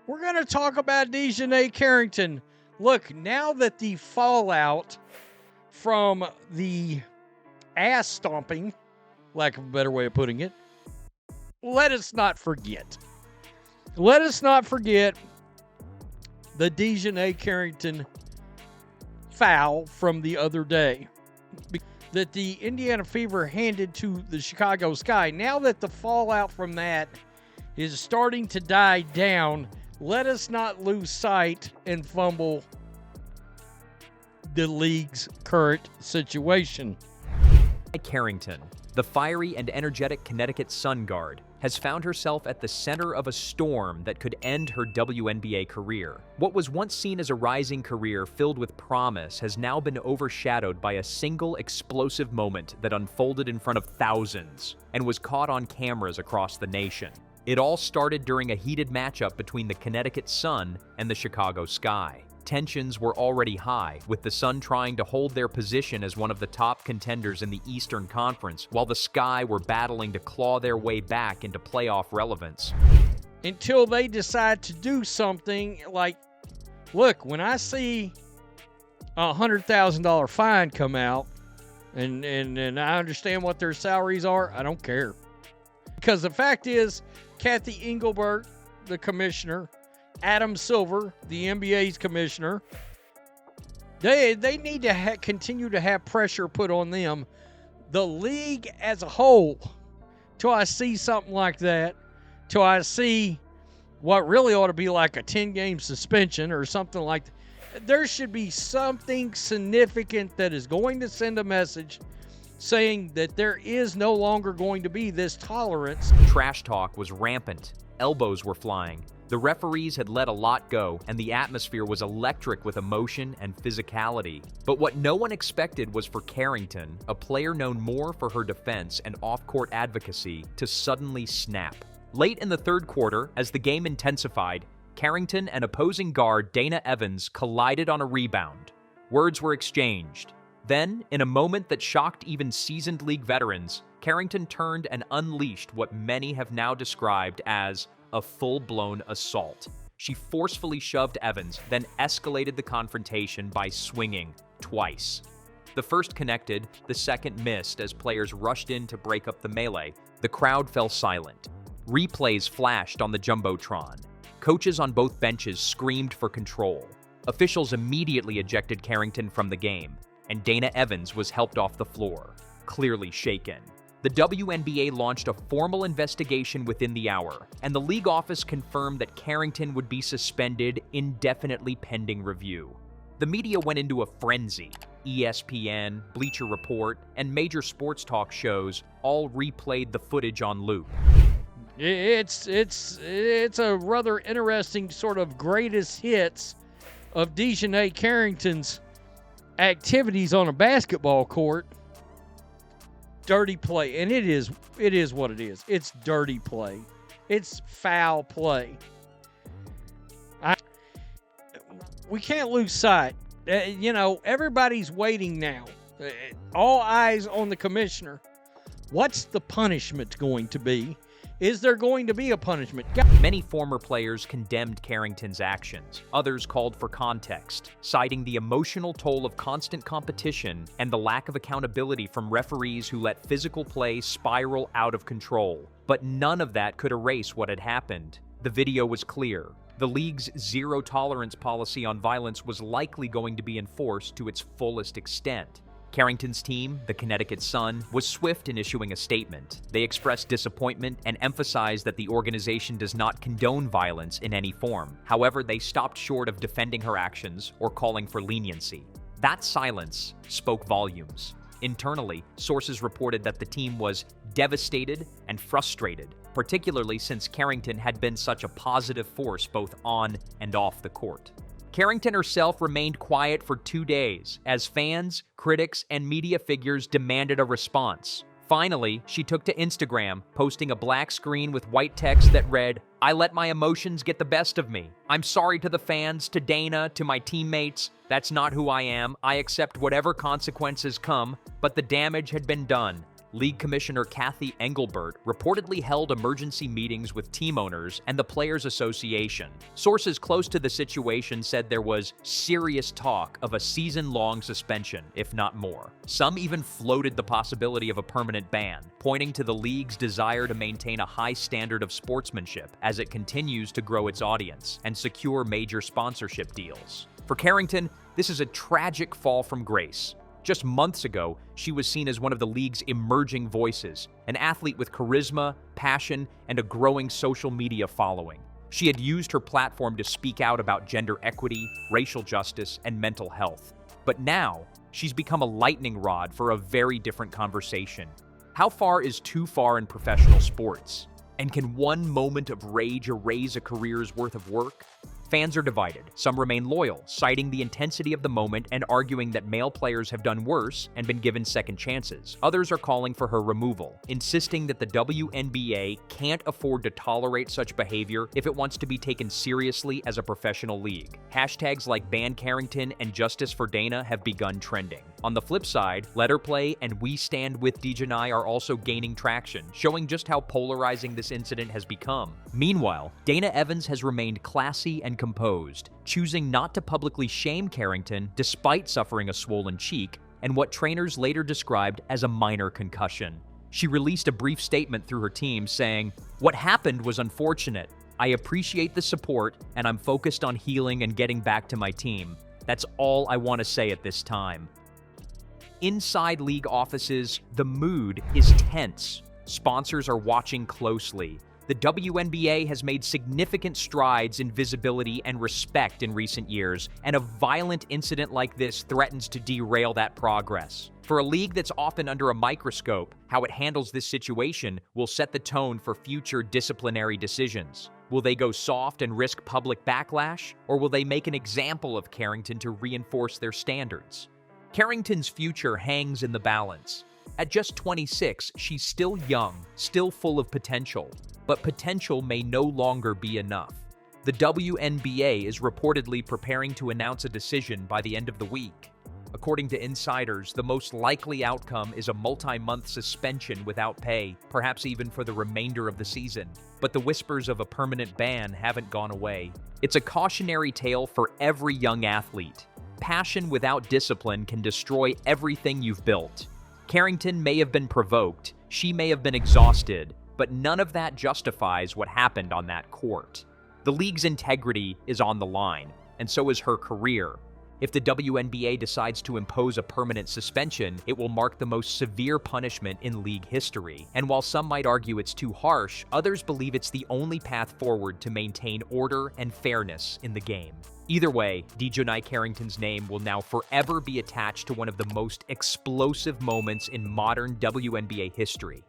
We're going to talk about Dijonai Carrington. Look, now that the fallout from the ass stomping, lack of a better way of putting it, let us not forget. Let us not forget the Dijonai Carrington foul from the other day that the Indiana Fever handed to the Chicago Sky. Now that the fallout from that is starting to die down, let us not lose sight and fumble the league's current situation. Carrington, the fiery and energetic Connecticut Sun guard, has found herself at the center of a storm that could end her WNBA career. What was once seen as a rising career filled with promise has now been overshadowed by a single explosive moment that unfolded in front of thousands and was caught on cameras across the nation. It all started during a heated matchup between the Connecticut Sun and the Chicago Sky. Tensions were already high, with the Sun trying to hold their position as one of the top contenders in the Eastern Conference, while the Sky were battling to claw their way back into playoff relevance. Until they decide to do something like, look, when I see a $100,000 fine come out, and I understand what their salaries are, I don't care. Because the fact is, Kathy Engelbert, the commissioner, Adam Silver, the NBA's commissioner, they need to continue to have pressure put on them. The league as a whole, till I see something like that, till I see what really ought to be like a 10-game suspension or something like that, there should be something significant that is going to send a message saying that there is no longer going to be this tolerance. Trash talk was rampant. Elbows were flying. The referees had let a lot go, and the atmosphere was electric with emotion and physicality. But what no one expected was for Carrington, a player known more for her defense and off-court advocacy, to suddenly snap. Late in the third quarter, as the game intensified, Carrington and opposing guard Dana Evans collided on a rebound. Words were exchanged. Then, in a moment that shocked even seasoned league veterans, Carrington turned and unleashed what many have now described as a full-blown assault. She forcefully shoved Evans, then escalated the confrontation by swinging twice. The first connected, the second missed as players rushed in to break up the melee. The crowd fell silent. Replays flashed on the Jumbotron. Coaches on both benches screamed for control. Officials immediately ejected Carrington from the game, and Dana Evans was helped off the floor, clearly shaken. The WNBA launched a formal investigation within the hour, and the league office confirmed that Carrington would be suspended indefinitely pending review. The media went into a frenzy. ESPN, Bleacher Report, and major sports talk shows all replayed the footage on loop. It's a rather interesting sort of greatest hits of Dijonai Carrington's activities on a basketball court. Dirty play, and it is what it is. It's dirty play. It's foul play. We can't lose sight. Everybody's waiting now. All eyes on the commissioner. What's the punishment going to be? Is there going to be a punishment? Many former players condemned Carrington's actions. Others called for context, citing the emotional toll of constant competition and the lack of accountability from referees who let physical play spiral out of control. But none of that could erase what had happened. The video was clear. The league's zero-tolerance policy on violence was likely going to be enforced to its fullest extent. Carrington's team, the Connecticut Sun, was swift in issuing a statement. They expressed disappointment and emphasized that the organization does not condone violence in any form. However, they stopped short of defending her actions or calling for leniency. That silence spoke volumes. Internally, sources reported that the team was devastated and frustrated, particularly since Carrington had been such a positive force both on and off the court. Carrington herself remained quiet for 2 days, as fans, critics, and media figures demanded a response. Finally, she took to Instagram, posting a black screen with white text that read, "I let my emotions get the best of me. I'm sorry to the fans, to Dana, to my teammates. That's not who I am. I accept whatever consequences come, but the damage had been done. League Commissioner Kathy Engelbert reportedly held emergency meetings with team owners and the Players Association. Sources close to the situation said there was serious talk of a season-long suspension, if not more. Some even floated the possibility of a permanent ban, pointing to the league's desire to maintain a high standard of sportsmanship as it continues to grow its audience and secure major sponsorship deals. For Carrington, this is a tragic fall from grace. Just months ago, she was seen as one of the league's emerging voices, an athlete with charisma, passion, and a growing social media following. She had used her platform to speak out about gender equity, racial justice, and mental health. But now, she's become a lightning rod for a very different conversation. How far is too far in professional sports? And can one moment of rage erase a career's worth of work? Fans are divided. Some remain loyal, citing the intensity of the moment and arguing that male players have done worse and been given second chances. Others are calling for her removal, insisting that the WNBA can't afford to tolerate such behavior if it wants to be taken seriously as a professional league. Hashtags like Ban Carrington and Justice for Dana have begun trending. On the flip side, Letter Play and We Stand With Dijonai are also gaining traction, showing just how polarizing this incident has become. Meanwhile, Dana Evans has remained classy and composed, choosing not to publicly shame Carrington despite suffering a swollen cheek and what trainers later described as a minor concussion. She released a brief statement through her team saying, "What happened was unfortunate. I appreciate the support, and I'm focused on healing and getting back to my team. That's all I want to say at this time." Inside league offices, the mood is tense. Sponsors are watching closely. The WNBA has made significant strides in visibility and respect in recent years, and a violent incident like this threatens to derail that progress. For a league that's often under a microscope, how it handles this situation will set the tone for future disciplinary decisions. Will they go soft and risk public backlash, or will they make an example of Carrington to reinforce their standards? Carrington's future hangs in the balance. At just 26, she's still young, still full of potential. But potential may no longer be enough. The WNBA is reportedly preparing to announce a decision by the end of the week. According to insiders, the most likely outcome is a multi-month suspension without pay, perhaps even for the remainder of the season. But the whispers of a permanent ban haven't gone away. It's a cautionary tale for every young athlete. Passion without discipline can destroy everything you've built. Carrington may have been provoked, she may have been exhausted, but none of that justifies what happened on that court. The league's integrity is on the line, and so is her career. If the WNBA decides to impose a permanent suspension, it will mark the most severe punishment in league history. And while some might argue it's too harsh, others believe it's the only path forward to maintain order and fairness in the game. Either way, Dijonai Carrington's name will now forever be attached to one of the most explosive moments in modern WNBA history.